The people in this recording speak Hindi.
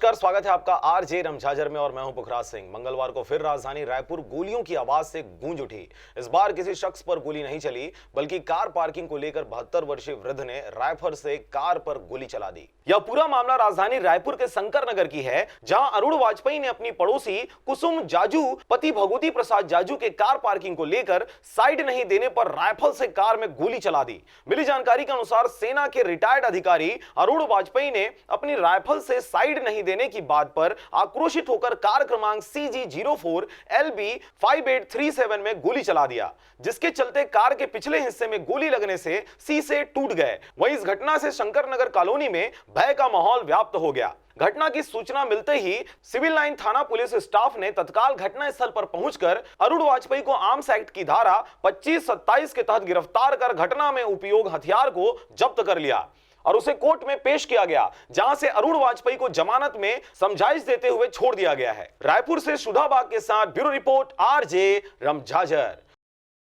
नमस्कार, स्वागत है आपका आरजे रमझाझर में और मैं हूं पुखराज सिंह। मंगलवार को फिर राजधानी रायपुर गोलियों की आवाज से गूंज उठी। इस बार किसी शख्स पर गोली नहीं चली, बल्कि कार पार्किंग को लेकर 72 वर्षीय वृद्ध ने राइफल से कार पर गोली चला दी। यह पूरा मामला राजधानी रायपुर के शंकर नगर की है, जहां अरुण वाजपेयी ने अपनी पड़ोसी कुसुम जाजू पति भगवती प्रसाद जाजू के कार पार्किंग को लेकर साइड नहीं देने पर राइफल से कार में गोली चला दी। मिली जानकारी के अनुसार सेना के रिटायर्ड अधिकारी अरुण वाजपेयी ने अपनी राइफल से साइड नहीं देने की बात पर आक्रोशित होकर कार क्रमांक CG04 LB 5837 में गोली चला दिया, जिसके चलते कार के पिछले हिस्से में गोली लगने से शीशे टूट गए। वहीं इस घटना से शंकर नगर कॉलोनी में भय का माहौल व्याप्त हो गया। घटना की सूचना मिलते ही सिविल लाइन थाना पुलिस स्टाफ ने तत्काल घटनास्थल पर पहुंचकर अरुण वाजपेयी को आर्म्स एक्ट की धारा 25-27 के तहत गिरफ्तार कर घटना में उपयोग हथियार को जब्त कर लिया और उसे कोर्ट में पेश किया गया, जहां से अरुण वाजपेयी को जमानत में समझाइश देते हुए छोड़ दिया गया है। रायपुर से सुधा बाग के साथ ब्यूरो रिपोर्ट आरजे रमझाझर।